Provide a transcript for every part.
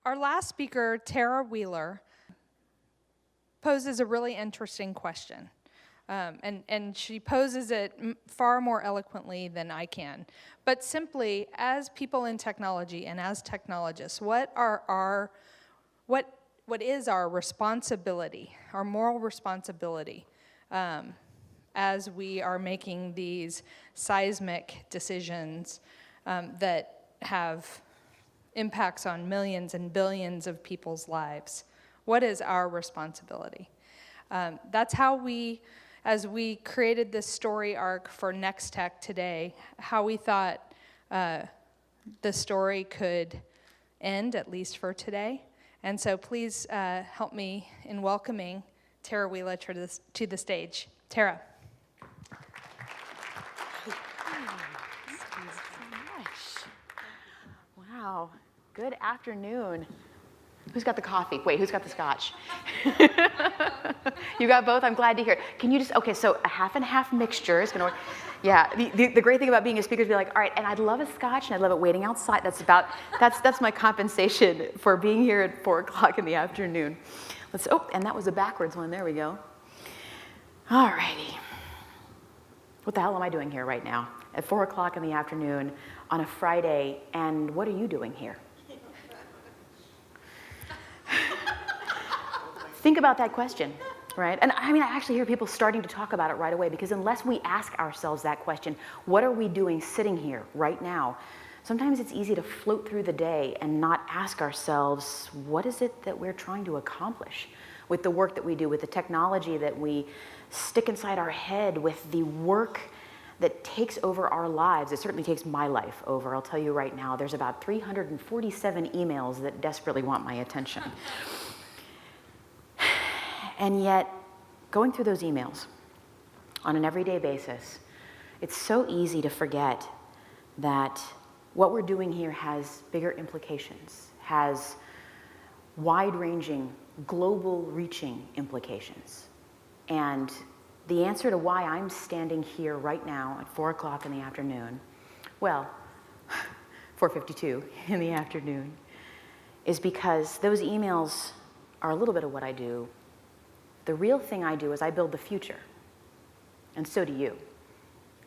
Our last speaker, Tarah Wheeler, poses a really interesting question. And she poses it far more eloquently than I can. But simply, as people in technology and as technologists, what is our responsibility, our moral responsibility, as we are making these seismic decisions that have impacts on millions and billions of people's lives? What is our responsibility? That's how we, as we created this story arc for NEXTECH today, how we thought the story could end, at least for today. And so please help me in welcoming Tarah Wheeler to the stage. Tarah. Thank you so much. Wow. Good afternoon. Who's got the coffee? Wait, who's got the scotch? You got both? I'm glad to hear. Can you just, okay, so a half and half mixture is going to work. Yeah, the great thing about being a speaker is be like, all right, and I'd love a scotch and I'd love it waiting outside. That's my compensation for being here at 4 o'clock in the afternoon. And that was a backwards one. There we go. All righty. What the hell am I doing here right now at 4 o'clock in the afternoon on a Friday, and what are you doing here? Think about that question, right? And I mean, I actually hear people starting to talk about it right away, because unless we ask ourselves that question, what are we doing sitting here right now? Sometimes it's easy to float through the day and not ask ourselves, what is it that we're trying to accomplish with the work that we do, with the technology that we stick inside our head, with the work that takes over our lives. It certainly takes my life over. I'll tell you right now, there's about 347 emails that desperately want my attention. And yet, going through those emails on an everyday basis, it's so easy to forget that what we're doing here has bigger implications, has wide-ranging, global-reaching implications. And the answer to why I'm standing here right now at 4 o'clock in the afternoon, well, 4:52 in the afternoon, is because those emails are a little bit of what I do. The real thing I do is I build the future, and so do you.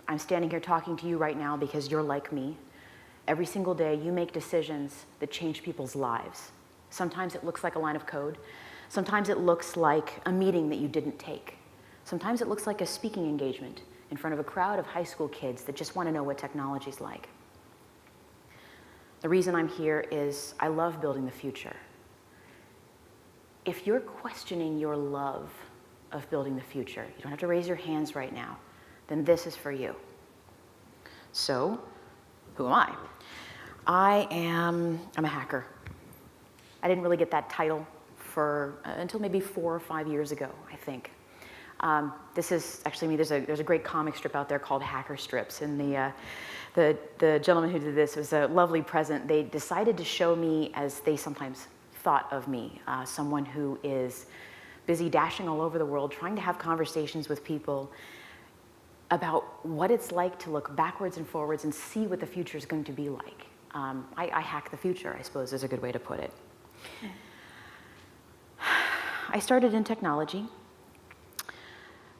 I'm standing here talking to you right now because you're like me. Every single day you make decisions that change people's lives. Sometimes it looks like a line of code. Sometimes it looks like a meeting that you didn't take. Sometimes it looks like a speaking engagement in front of a crowd of high school kids that just want to know what technology's like. The reason I'm here is I love building the future. If you're questioning your love of building the future, you don't have to raise your hands right now, then this is for you. So, who am I? I'm a hacker. I didn't really get that title until maybe 4 or 5 years ago, I think. This is actually me. There's a great comic strip out there called Hacker Strips, and the gentleman who did this was a lovely present. They decided to show me, as they sometimes thought of me, someone who is busy dashing all over the world, trying to have conversations with people about what it's like to look backwards and forwards and see what the future is going to be like. I hack the future, I suppose, is a good way to put it. I started in technology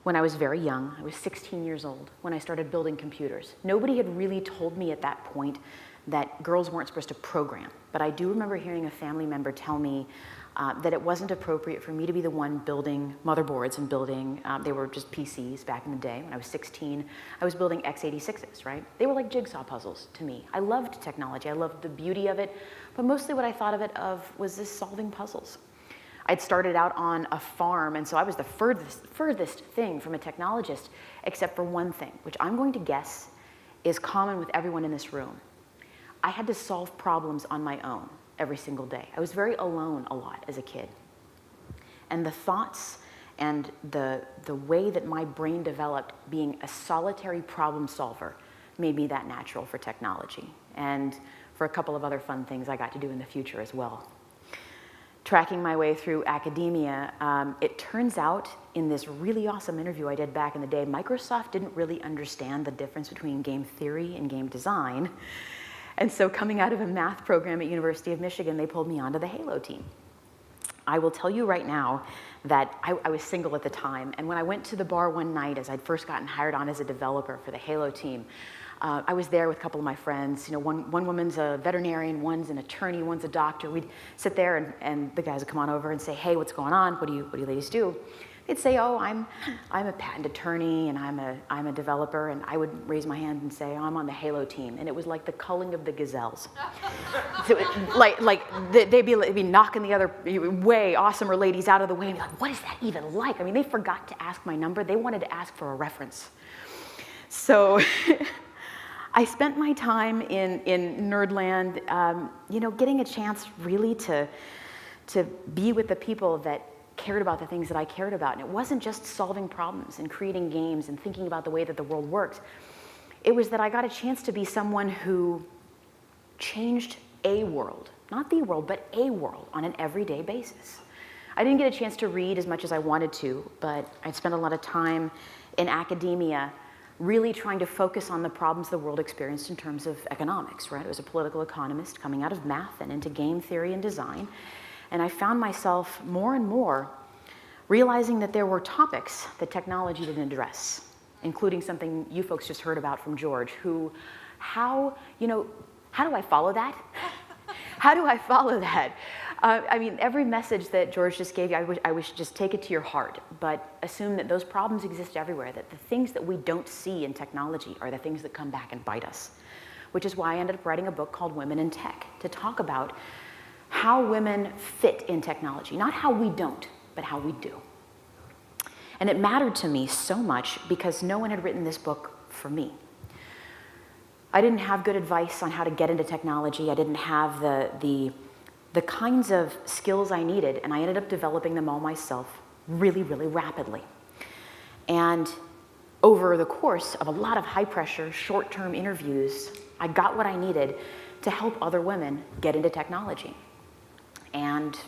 when I was very young. I was 16 years old when I started building computers. Nobody had really told me at that point that girls weren't supposed to program. But I do remember hearing a family member tell me that it wasn't appropriate for me to be the one building motherboards and building, they were just PCs back in the day. When I was 16, I was building x86s, right? They were like jigsaw puzzles to me. I loved technology. I loved the beauty of it. But mostly what I thought of it was this solving puzzles. I'd started out on a farm, and so I was the furthest thing from a technologist, except for one thing, which I'm going to guess is common with everyone in this room. I had to solve problems on my own every single day. I was very alone a lot as a kid. And the thoughts and the way that my brain developed being a solitary problem solver made me that natural for technology, and for a couple of other fun things I got to do in the future as well. Tracking my way through academia, it turns out in this really awesome interview I did back in the day, Microsoft didn't really understand the difference between game theory and game design. And so coming out of a math program at University of Michigan, they pulled me onto the Halo team. I will tell you right now that I was single at the time, and when I went to the bar one night as I'd first gotten hired on as a developer for the Halo team, I was there with a couple of my friends. You know, one woman's a veterinarian, one's an attorney, one's a doctor. We'd sit there and the guys would come on over and say, hey, what's going on? What do you ladies do? They'd say, oh, I'm a patent attorney and I'm a developer, and I would raise my hand and say, oh, I'm on the Halo team, and it was like the culling of the gazelles. So they'd be knocking the other way awesomer ladies out of the way and be like, what is that even like? I mean, they forgot to ask my number. They wanted to ask for a reference. So I spent my time in Nerdland, you know, getting a chance really to be with the people that cared about the things that I cared about. And it wasn't just solving problems and creating games and thinking about the way that the world works. It was that I got a chance to be someone who changed a world, not the world, but a world on an everyday basis. I didn't get a chance to read as much as I wanted to, but I'd spent a lot of time in academia really trying to focus on the problems the world experienced in terms of economics, right? I was a political economist coming out of math and into game theory and design. And I found myself more and more realizing that there were topics that technology didn't address, including something you folks just heard about from George, how do I follow that? How do I follow that? I mean, every message that George just gave you, I wish just take it to your heart, but assume that those problems exist everywhere, that the things that we don't see in technology are the things that come back and bite us, which is why I ended up writing a book called Women in Tech, to talk about how women fit in technology, not how we don't, but how we do. And it mattered to me so much because no one had written this book for me. I didn't have good advice on how to get into technology. I didn't have the kinds of skills I needed, and I ended up developing them all myself really, really rapidly. And over the course of a lot of high-pressure, short-term interviews, I got what I needed to help other women get into technology. And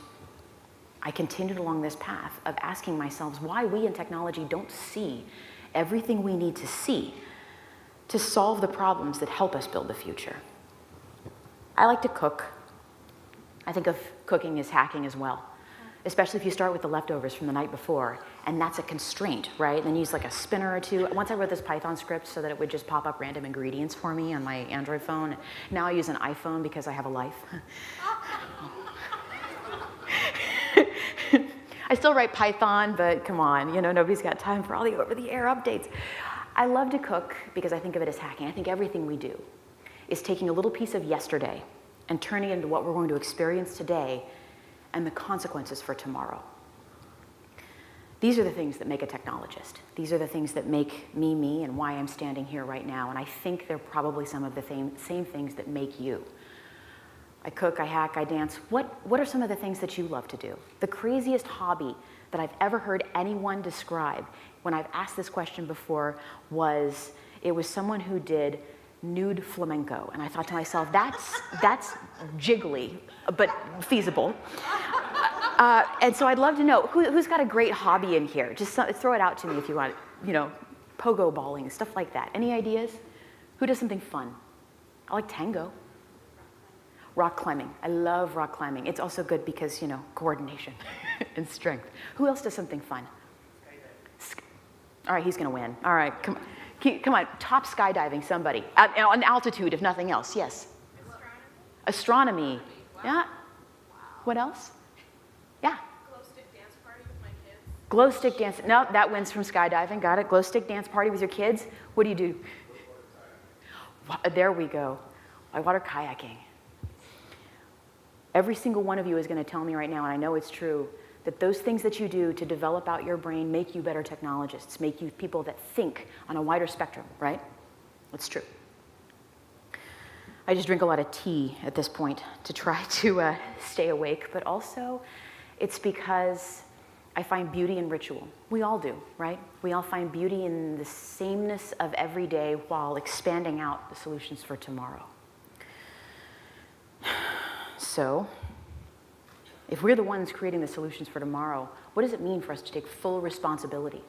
I continued along this path of asking myself why we in technology don't see everything we need to see to solve the problems that help us build the future. I like to cook. I think of cooking as hacking as well, especially if you start with the leftovers from the night before, and that's a constraint, right? And then use like a spinner or two. Once I wrote this Python script so that it would just pop up random ingredients for me on my Android phone. Now I use an iPhone because I have a life. I still write Python, but come on, you know, nobody's got time for all the over-the-air updates. I love to cook because I think of it as hacking. I think everything we do is taking a little piece of yesterday and turning it into what we're going to experience today and the consequences for tomorrow. These are the things that make a technologist. These are the things that make me, me, and why I'm standing here right now. And I think they're probably some of the same things that make you. I cook, I hack, I dance. What are some of the things that you love to do? The craziest hobby that I've ever heard anyone describe when I've asked this question before was someone who did nude flamenco. And I thought to myself, that's jiggly, but feasible. And so I'd love to know, who's got a great hobby in here? Just throw it out to me if you want, you know, pogo bowling, stuff like that. Any ideas? Who does something fun? I like tango. Rock climbing. I love rock climbing. It's also good because, you know, coordination and strength. Who else does something fun? All right, he's going to win. All right, come on. Top skydiving, somebody. On altitude, if nothing else. Yes? Astronomy. Wow. Yeah. Wow. What else? Yeah. Glow stick dance party with my kids. Glow stick dance. No, that wins from skydiving. Got it. Glow stick dance party with your kids. What do you do? There we go. Whitewater kayaking. Every single one of you is going to tell me right now, and I know it's true, that those things that you do to develop out your brain make you better technologists, make you people that think on a wider spectrum, right? It's true. I just drink a lot of tea at this point to try to stay awake, but also it's because I find beauty in ritual. We all do, right? We all find beauty in the sameness of every day while expanding out the solutions for tomorrow. So, if we're the ones creating the solutions for tomorrow, what does it mean for us to take full responsibility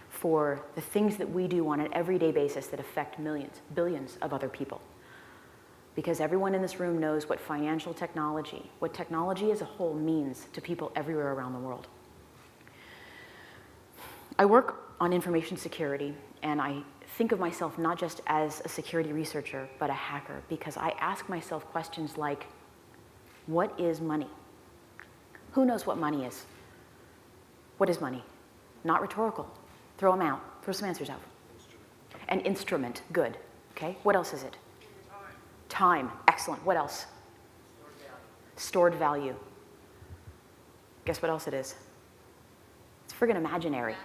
for the things that we do on an everyday basis that affect millions, billions of other people? because everyone in this room knows what financial technology, what technology as a whole means to people everywhere around the world. I work on information security, and I think of myself not just as a security researcher, but a hacker, because I ask myself questions like, what is money? Who knows what money is? What is money? Not rhetorical. Throw them out. Throw some answers out. An instrument. Good. Okay. What else is it? Time. Excellent. What else? Stored value. Guess what else it is? It's friggin' imaginary.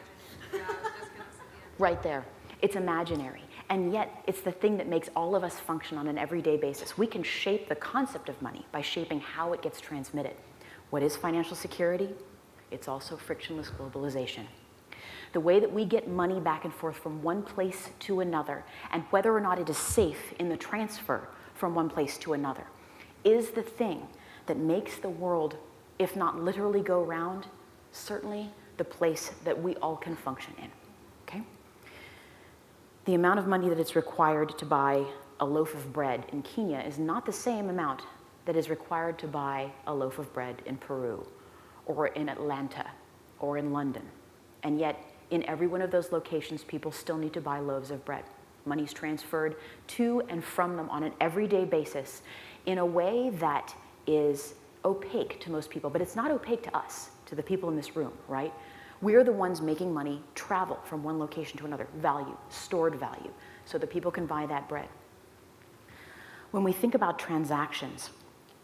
Right there. It's imaginary. And yet, it's the thing that makes all of us function on an everyday basis. We can shape the concept of money by shaping how it gets transmitted. What is financial security? It's also frictionless globalization. The way that we get money back and forth from one place to another, and whether or not it is safe in the transfer from one place to another, is the thing that makes the world, if not literally go round, certainly the place that we all can function in. Okay? The amount of money that is required to buy a loaf of bread in Kenya is not the same amount that is required to buy a loaf of bread in Peru, or in Atlanta, or in London. And yet, in every one of those locations, people still need to buy loaves of bread. Money's transferred to and from them on an everyday basis in a way that is opaque to most people, but it's not opaque to us, to the people in this room, right? We're the ones making money travel from one location to another, value, stored value, so that people can buy that bread. When we think about transactions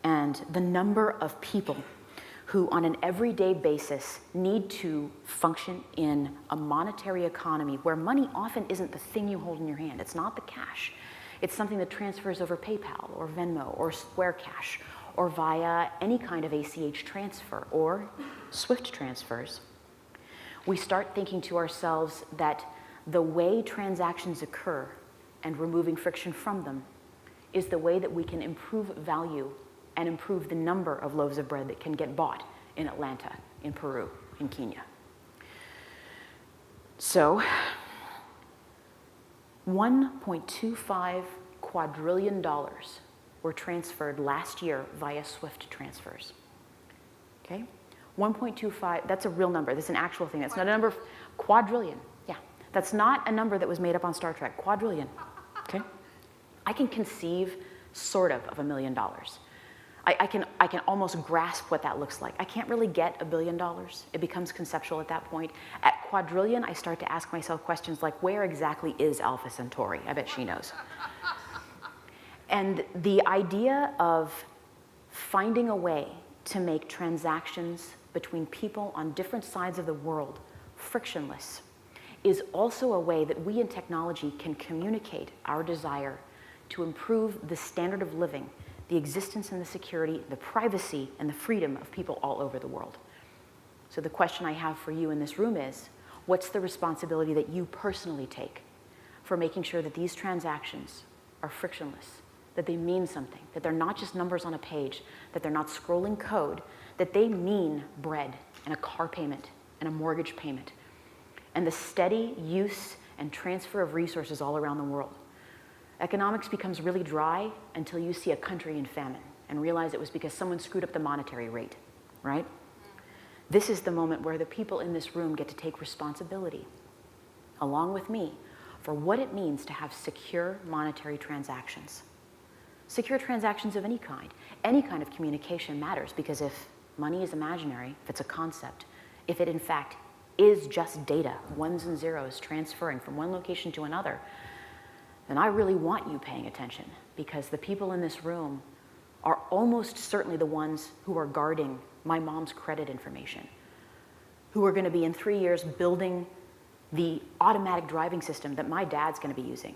and the number of people who on an everyday basis need to function in a monetary economy where money often isn't the thing you hold in your hand. It's not the cash. It's something that transfers over PayPal or Venmo or Square Cash or via any kind of ACH transfer or SWIFT transfers. We start thinking to ourselves that the way transactions occur and removing friction from them is the way that we can improve value and improve the number of loaves of bread that can get bought in Atlanta, in Peru, in Kenya. So, $1.25 quadrillion were transferred last year via SWIFT transfers. Okay? 1.25, that's a real number. That's an actual thing. That's not a number, quadrillion. Yeah. That's not a number that was made up on Star Trek. Quadrillion. Okay? I can conceive, sort of $1 million. I can almost grasp what that looks like. I can't really get $1 billion. It becomes conceptual at that point. At quadrillion, I start to ask myself questions like, where exactly is Alpha Centauri? I bet she knows. And the idea of finding a way to make transactions between people on different sides of the world frictionless is also a way that we in technology can communicate our desire to improve the standard of living, the existence and the security, the privacy and the freedom of people all over the world. So the question I have for you in this room is, what's the responsibility that you personally take for making sure that these transactions are frictionless, that they mean something, that they're not just numbers on a page, that they're not scrolling code, that they mean bread and a car payment and a mortgage payment and the steady use and transfer of resources all around the world. Economics becomes really dry until you see a country in famine and realize it was because someone screwed up the monetary rate, right? This is the moment where the people in this room get to take responsibility, along with me, for what it means to have secure monetary transactions. Secure transactions of any kind of communication matters, because if money is imaginary, if it's a concept, if it in fact is just data, ones and zeros transferring from one location to another, then I really want you paying attention, because the people in this room are almost certainly the ones who are guarding my mom's credit information, who are going to be in 3 years building the automatic driving system that my dad's going to be using.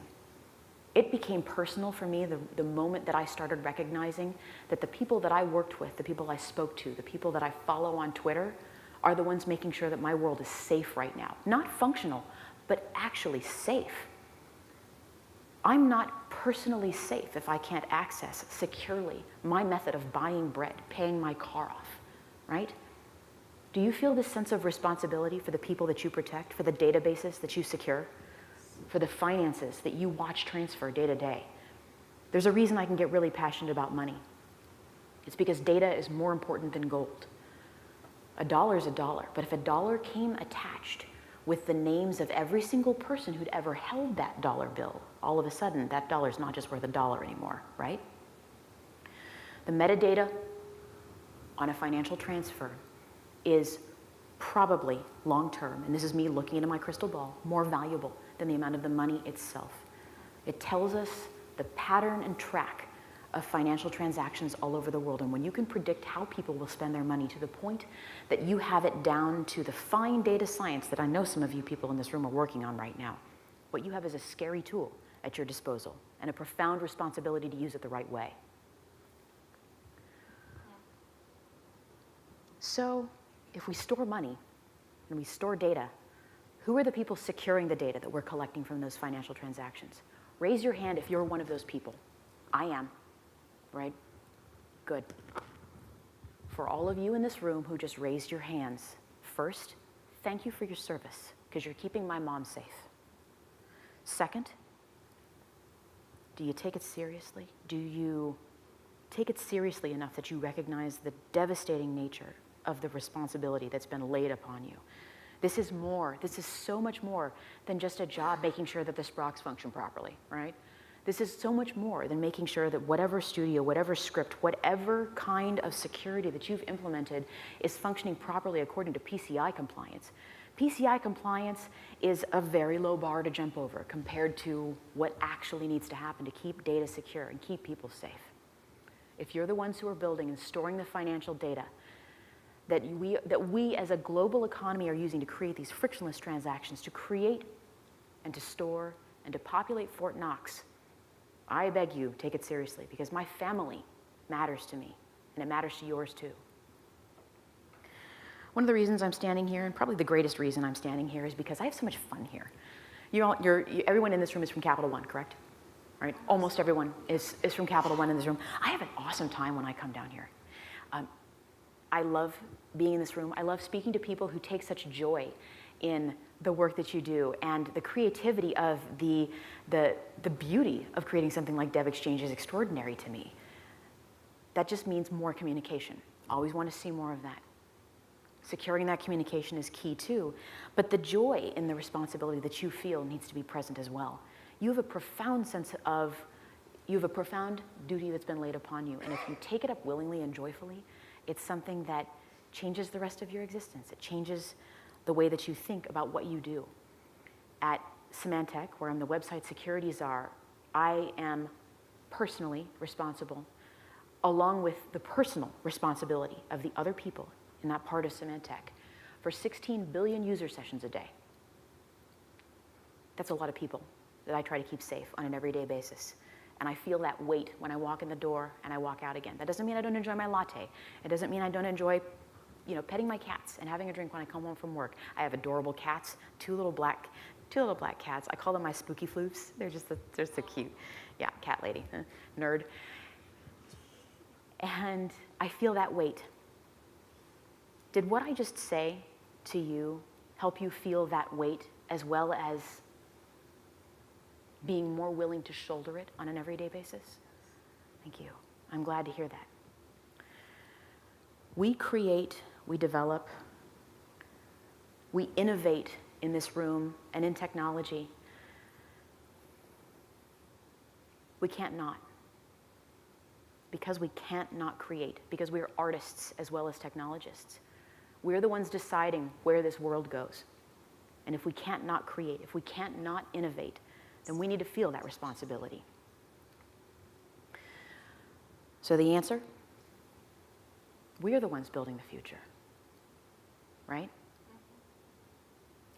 It became personal for me the moment that I started recognizing that the people that I worked with, the people I spoke to, the people that I follow on Twitter, are the ones making sure that my world is safe right now. Not functional, but actually safe. I'm not personally safe if I can't access securely my method of buying bread, paying my car off, right? Do you feel this sense of responsibility for the people that you protect, for the databases that you secure, for the finances that you watch transfer day to day? There's a reason I can get really passionate about money. It's because data is more important than gold. A dollar is a dollar, but if a dollar came attached with the names of every single person who'd ever held that dollar bill, all of a sudden that dollar's not just worth a dollar anymore, right? The metadata on a financial transfer is probably long-term, and this is me looking into my crystal ball, more valuable than the amount of the money itself. It tells us the pattern and track of financial transactions all over the world. And when you can predict how people will spend their money to the point that you have it down to the fine data science that I know some of you people in this room are working on right now, what you have is a scary tool at your disposal and a profound responsibility to use it the right way. So if we store money and we store data, who are the people securing the data that we're collecting from those financial transactions? Raise your hand if you're one of those people. I am. Right? Good. For all of you in this room who just raised your hands, first, thank you for your service, because you're keeping my mom safe. Second, do you take it seriously? Do you take it seriously enough that you recognize the devastating nature of the responsibility that's been laid upon you? This is more, this is so much more than just a job making sure that the sprockets function properly, right? This is so much more than making sure that whatever studio, whatever script, whatever kind of security that you've implemented is functioning properly according to PCI compliance. PCI compliance is a very low bar to jump over compared to what actually needs to happen to keep data secure and keep people safe. If you're the ones who are building and storing the financial data that we as a global economy are using to create these frictionless transactions, to create and to store and to populate Fort Knox, I beg you, take it seriously, because my family matters to me, and it matters to yours too. One of the reasons I'm standing here, and probably the greatest reason I'm standing here, is because I have so much fun here. Everyone in this room is from Capital One, correct? Right? Almost everyone is from Capital One in this room. I have an awesome time when I come down here. I love being in this room. I love speaking to people who take such joy in the work that you do, and the creativity of the beauty of creating something like DevExchange is extraordinary to me. That just means more communication. Always want to see more of that. Securing that communication is key too, but the joy in the responsibility that you feel needs to be present as well. You have a profound duty that's been laid upon you, and if you take it up willingly and joyfully, it's something that changes the rest of your existence. It changes the way that you think about what you do. At Symantec, where I'm the website security czar, I am personally responsible, along with the personal responsibility of the other people in that part of Symantec, for 16 billion user sessions a day. That's a lot of people that I try to keep safe on an everyday basis. And I feel that weight when I walk in the door and I walk out again. That doesn't mean I don't enjoy my latte. It doesn't mean I don't enjoy petting my cats and having a drink when I come home from work. I have adorable cats, two little black cats. I call them my spooky floofs. They're so cute. Yeah, cat lady, nerd. And I feel that weight. Did what I just say to you help you feel that weight, as well as being more willing to shoulder it on an everyday basis? Thank you. I'm glad to hear that. We create, we develop, we innovate in this room and in technology. We can't not. Because we can't not create, because we are artists as well as technologists. We're the ones deciding where this world goes. And if we can't not create, if we can't not innovate, then we need to feel that responsibility. So the answer? We are the ones building the future, right?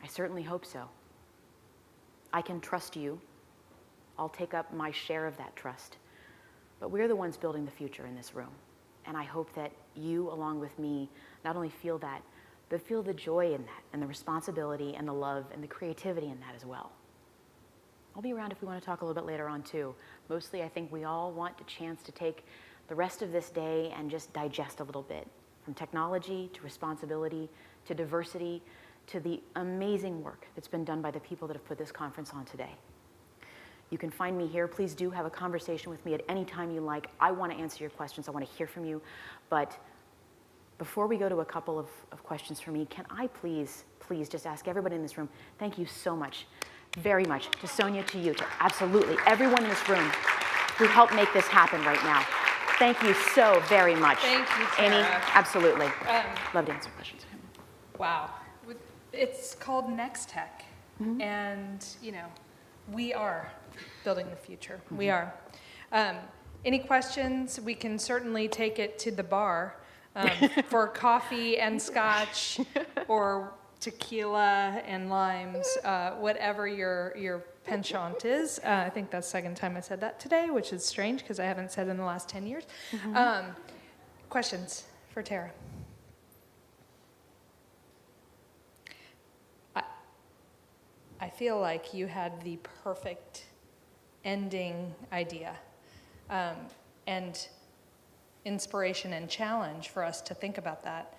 I certainly hope so. I can trust you. I'll take up my share of that trust. But we're the ones building the future in this room. And I hope that you, along with me, not only feel that, but feel the joy in that, and the responsibility, and the love, and the creativity in that as well. I'll be around if we want to talk a little bit later on too. Mostly I think we all want a chance to take the rest of this day and just digest a little bit, from technology to responsibility to diversity to the amazing work that's been done by the people that have put this conference on today. You can find me here. Please do have a conversation with me at any time you like. I want to answer your questions. I want to hear from you. But before we go to a couple of questions for me, can I please just ask everybody in this room, thank you so much, very much, to Sonia, to you, to absolutely everyone in this room who helped make this happen right now. Thank you so very much. Thank you, Amy, Tarah. absolutely. Love to answer questions. Wow. It's called NEXTECH. And, you know, we are building the future. We are. Any questions? We can certainly take it to the bar for coffee and scotch or tequila and limes, whatever your penchant is. I think that's the second time I said that today, which is strange because I haven't said it in the last 10 years. Questions for Tarah? I feel like you had the perfect ending idea and inspiration and challenge for us to think about that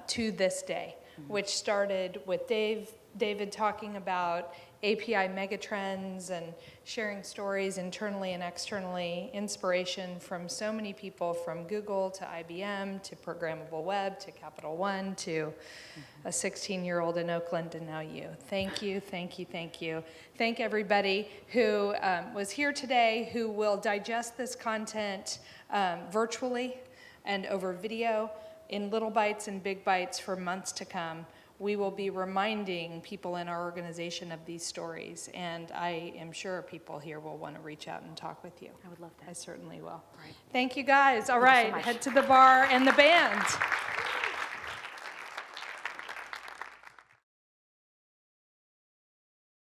to this day, which started with David talking about API megatrends and sharing stories internally and externally, inspiration from so many people, from Google to IBM to programmable web to Capital One to a 16-year-old in Oakland, and now you. Thank you, thank you, thank you. Thank everybody who was here today, who will digest this content virtually and over video in little bites and big bites for months to come. We will be reminding people in our organization of these stories, and I am sure people here will want to reach out and talk with you. I would love that. I certainly will. Right. Thank you, guys. All Thank you so right, much. head to the bar and the band.